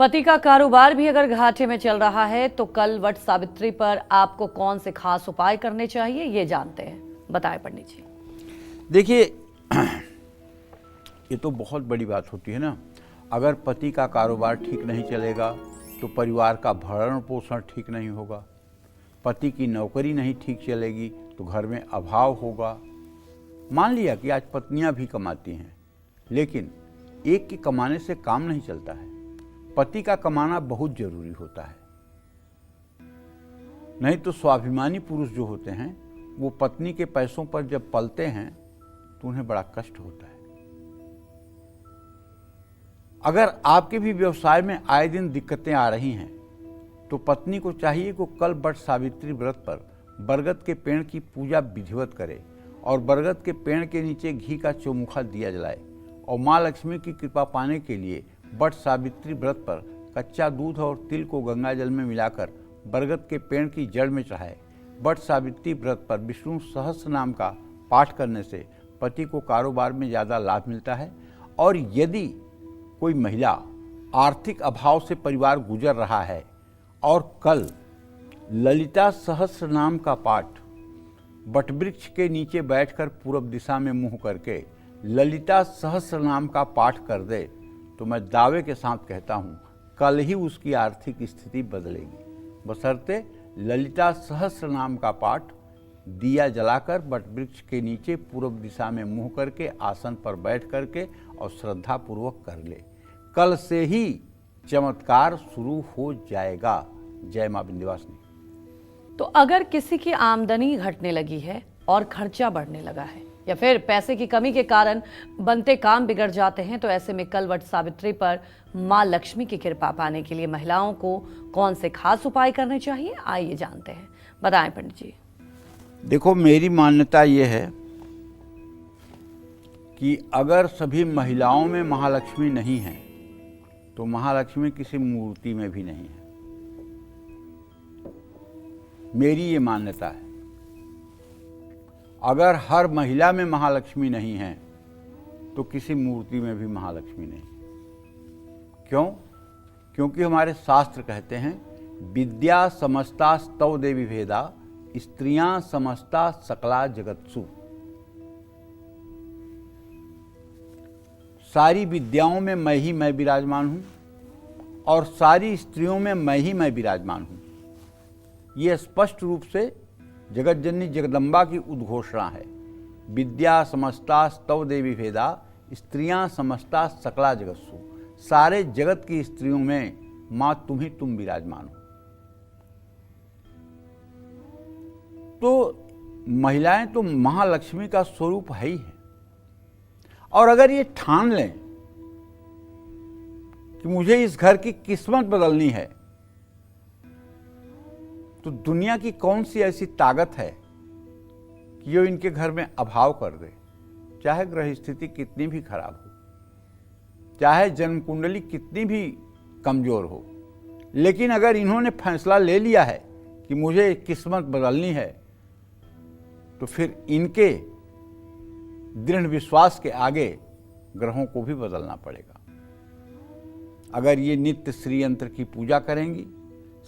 पति का कारोबार भी अगर घाटे में चल रहा है तो कल वट सावित्री पर आपको कौन से खास उपाय करने चाहिए, ये जानते हैं। बताएं पंडित जी। देखिए, ये तो बहुत बड़ी बात होती है ना। अगर पति का कारोबार ठीक नहीं चलेगा तो परिवार का भरण पोषण ठीक नहीं होगा। पति की नौकरी नहीं ठीक चलेगी तो घर में अभाव होगा। मान लिया कि आज पत्नियां भी कमाती हैं, लेकिन एक के कमाने से काम नहीं चलता है। पति का कमाना बहुत जरूरी होता है, नहीं तो स्वाभिमानी पुरुष जो होते हैं वो पत्नी के पैसों पर जब पलते हैं तो उन्हें बड़ा कष्ट होता है। अगर आपके भी व्यवसाय में आए दिन दिक्कतें आ रही हैं तो पत्नी को चाहिए कि कल वट सावित्री व्रत पर बरगद के पेड़ की पूजा विधिवत करे और बरगद के पेड़ के नीचे घी का चौमुखा दिया जलाए और माँ लक्ष्मी की कृपा पाने के लिए वट सावित्री व्रत पर कच्चा दूध और तिल को गंगा जल में मिलाकर बरगद के पेड़ की जड़ में चढ़ाए। वट सावित्री व्रत पर विष्णु सहस्त्र नाम का पाठ करने से पति को कारोबार में ज़्यादा लाभ मिलता है। और यदि कोई महिला आर्थिक अभाव से परिवार गुजर रहा है और कल ललिता सहस्त्र नाम का पाठ वटवृक्ष के नीचे बैठकर पूर्व दिशा में मुंह करके ललिता सहस्त्र नाम का पाठ कर दे तो मैं दावे के साथ कहता हूँ कल ही उसकी आर्थिक स्थिति बदलेगी, बशर्ते ललिता सहस्त्र नाम का पाठ दिया जलाकर वटवृक्ष के नीचे पूर्व दिशा में मुंह करके आसन पर बैठ करके और श्रद्धा पूर्वक कर ले। कल से ही चमत्कार शुरू हो जाएगा। जय मां विंध्यवासिनी। तो अगर किसी की आमदनी घटने लगी है और खर्चा बढ़ने लगा है या फिर पैसे की कमी के कारण बनते काम बिगड़ जाते हैं, तो ऐसे में कल वट सावित्री पर मां लक्ष्मी की कृपा पाने के लिए महिलाओं को कौन से खास उपाय करने चाहिए, आइए जानते हैं। बताएं पंडित जी। देखो, मेरी मान्यता ये है कि अगर सभी महिलाओं में महालक्ष्मी नहीं है तो महालक्ष्मी किसी मूर्ति में भी नहीं है। मेरी ये मान्यता है। अगर हर महिला में महालक्ष्मी नहीं है तो किसी मूर्ति में भी महालक्ष्मी नहीं। क्यों? क्योंकि हमारे शास्त्र कहते हैं विद्या समस्ता स्तव देवी भेदा स्त्रियां समस्ता सकला जगत्सु। सारी विद्याओं में मैं विराजमान हूं और सारी स्त्रियों में मैं विराजमान हूं। यह स्पष्ट रूप से जगत जननी जगदम्बा की उद्घोषणा है। विद्या समस्ता स्तव देवी भेदा स्त्रियां समस्ता सकला जगत्सु। सारे जगत की स्त्रियों में मां तुम विराजमान हो। तो महिलाएं तो महालक्ष्मी का स्वरूप है ही है। और अगर ये ठान लें कि मुझे इस घर की किस्मत बदलनी है तो दुनिया की कौन सी ऐसी ताकत है कि जो इनके घर में अभाव कर दे। चाहे ग्रह स्थिति कितनी भी खराब हो, चाहे जन्म कुंडली कितनी भी कमजोर हो, लेकिन अगर इन्होंने फैसला ले लिया है कि मुझे किस्मत बदलनी है तो फिर इनके दृढ़ विश्वास के आगे ग्रहों को भी बदलना पड़ेगा। अगर ये नित्य श्री यंत्र की पूजा करेंगी,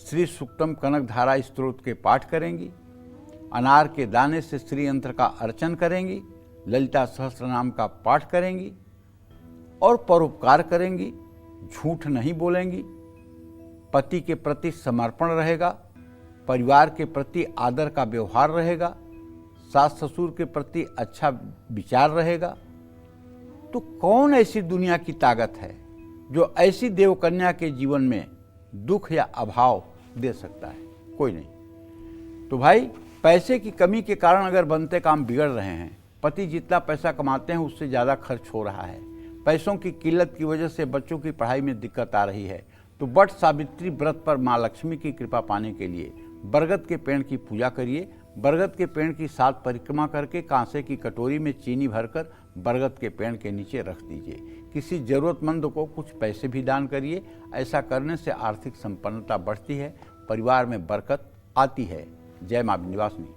श्री सुक्तम कनक धारा स्त्रोत के पाठ करेंगी, अनार के दाने से श्री यंत्र का अर्चन करेंगी, ललिता सहस्त्र नाम का पाठ करेंगी और परोपकार करेंगी, झूठ नहीं बोलेंगी, पति के प्रति समर्पण रहेगा, परिवार के प्रति आदर का व्यवहार रहेगा, सास ससुर के प्रति अच्छा विचार रहेगा, तो कौन ऐसी दुनिया की ताकत है जो ऐसी देवकन्या के जीवन में दुख या अभाव दे सकता है? कोई नहीं। तो भाई, पैसे की कमी के कारण अगर बनते काम बिगड़ रहे हैं, पति जितना पैसा कमाते हैं उससे ज़्यादा खर्च हो रहा है, पैसों की किल्लत की वजह से बच्चों की पढ़ाई में दिक्कत आ रही है, तो वट सावित्री व्रत पर माँ लक्ष्मी की कृपा पाने के लिए बरगद के पेड़ की पूजा करिए। बरगद के पेड़ की 7 परिक्रमा करके कांसे की कटोरी में चीनी भरकर बरगद के पेड़ के नीचे रख दीजिए। किसी जरूरतमंद को कुछ पैसे भी दान करिए। ऐसा करने से आर्थिक संपन्नता बढ़ती है, परिवार में बरकत आती है। जय मां विंध्यवासिनी।